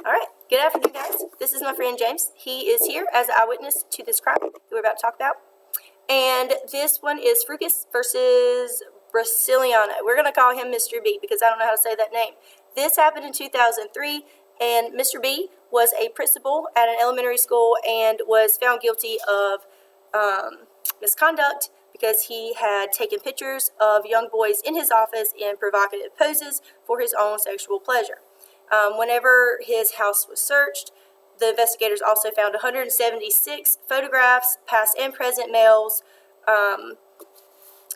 All right. Good afternoon, guys. This is my friend James. He is here as an eyewitness to this crime that we're about to talk about. And this one is Frugis versus Braciclian. We're going to call him Mr. B because I don't know how to say that name. This happened in 2003, and Mr. B was a principal at an elementary school and was found guilty of misconduct because he had taken pictures of young boys in his office in provocative poses for his own sexual pleasure. Whenever his house was searched, the investigators also found 176 photographs, past and present males,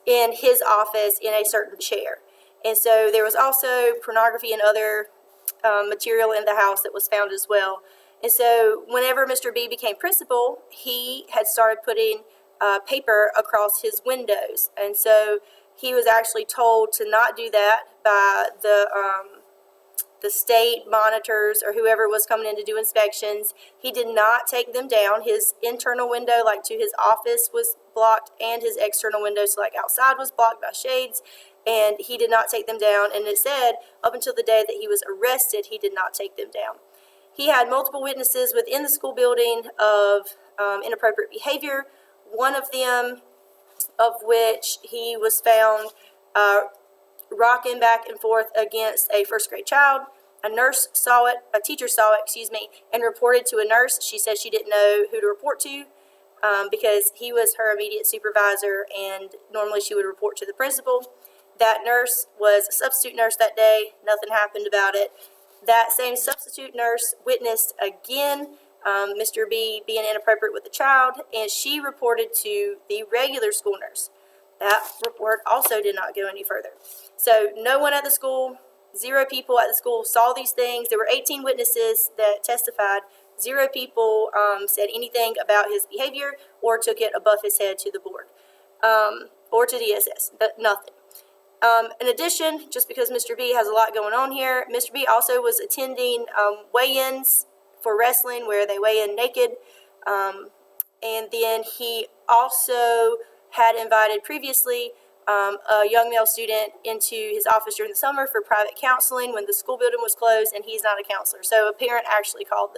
in his office in a certain chair. And so there was also pornography and other material in the house that was found as well. And so whenever Mr. B became principal, he had started putting paper across his windows. And so he was actually told to not do that by the state monitors or whoever was coming in to do inspections. He did not take them down. His internal window, like to his office, was blocked, and his external window, so like outside, was blocked by shades, and he did not take them down. And it said up until the day that he was arrested, he did not take them down. He had multiple witnesses within the school building of inappropriate behavior, one of them of which he was found rocking back and forth against a first grade child. A teacher saw it, and reported to a nurse. She said she didn't know who to report to because he was her immediate supervisor, and normally she would report to the principal. That nurse was a substitute nurse that day. Nothing happened about it. That same substitute nurse witnessed again Mr. B being inappropriate with the child, and she reported to the regular school nurse. That report also did not go any further. So no one at the school, 0 people at the school saw these things. There were 18 witnesses that testified. 0 people said anything about his behavior or took it above his head to the board or to DSS. Nothing. In addition, just because Mr. B has a lot going on here, Mr. B also was attending weigh-ins for wrestling where they weigh in naked. And then he also had invited previously a young male student into his office during the summer for private counseling when the school building was closed, and he's not a counselor. So a parent actually called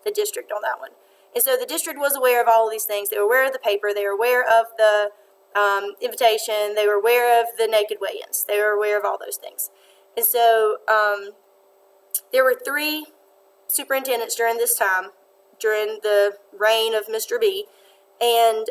the district on that one. And so the district was aware of all of these things. They were aware of the paper. They were aware of the invitation. They were aware of the naked weigh-ins. They were aware of all those things. And so there were 3 superintendents during this time, during the reign of Mr. B, and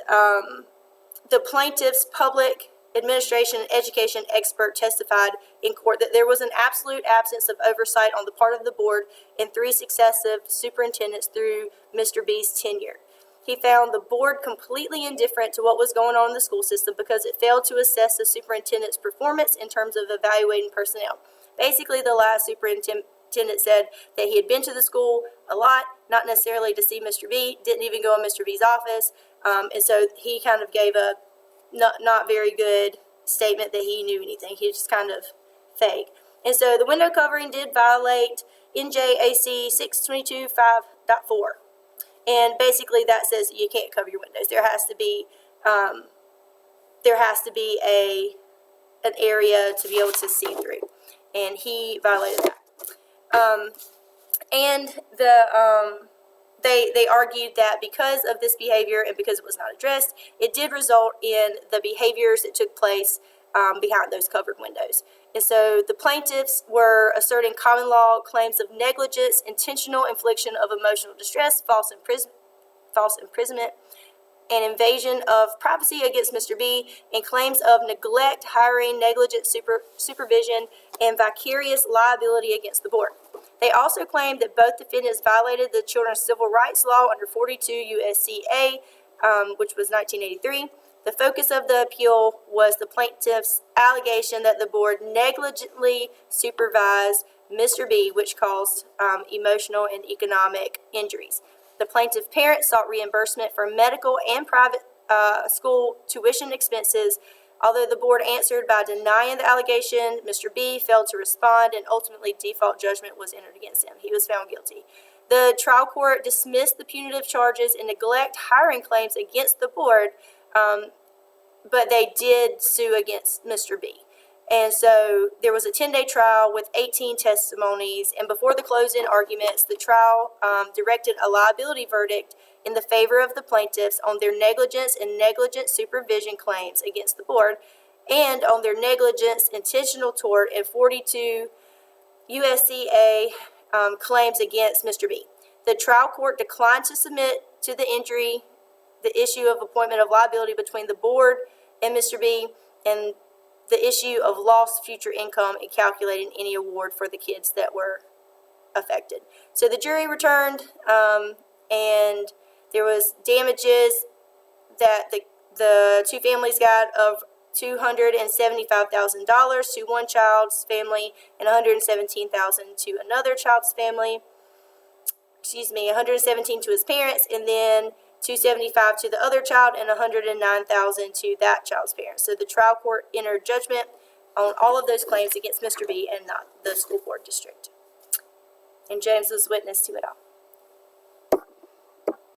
the plaintiff's public administration and education expert testified in court that there was an absolute absence of oversight on the part of the board in 3 successive superintendents through Mr. B's tenure. He found the board completely indifferent to what was going on in the school system because it failed to assess the superintendent's performance in terms of evaluating personnel. Basically, the last superintendent said that he had been to the school a lot, not necessarily to see Mr. B, didn't even go in Mr. B's office, and so he kind of gave a not very good statement that he knew anything. He was just kind of fake. And so the window covering did violate NJAC 622.5.4. And basically that says that you can't cover your windows. There has to be an area to be able to see through. And he violated that. And they argued that because of this behavior and because it was not addressed, it did result in the behaviors that took place behind those covered windows. And so the plaintiffs were asserting common law claims of negligence, intentional infliction of emotional distress, false imprisonment, and invasion of privacy against Mr. B, and claims of neglect, hiring, negligent supervision, and vicarious liability against the board. They also claimed that both defendants violated the Children's Civil Rights Law under 42 U.S.C. A, which was 1983. The focus of the appeal was the plaintiff's allegation that the board negligently supervised Mr. B, which caused emotional and economic injuries. The plaintiff parents sought reimbursement for medical and private school tuition expenses. Although the board answered by denying the allegation, Mr. B failed to respond, and ultimately default judgment was entered against him. He was found guilty. The trial court dismissed the punitive charges and neglect hiring claims against the board, but they did sue against Mr. B. And so there was a 10-day trial with 18 testimonies, and before the closing arguments, the trial directed a liability verdict in the favor of the plaintiffs on their negligence and negligent supervision claims against the board, and on their negligence, intentional tort, and 42 USCA claims against Mr. B. The trial court declined to submit to the injury the issue of appointment of liability between the board and Mr. B, and the issue of lost future income in calculating any award for the kids that were affected. So the jury returned, and there was damages that the two families got of $275,000 to one child's family and $117,000 to another child's family. $117,000 to his parents, and then $275,000 to the other child and $109,000 to that child's parents. So the trial court entered judgment on all of those claims against Mr. B and not the school board district. And James was witness to it all.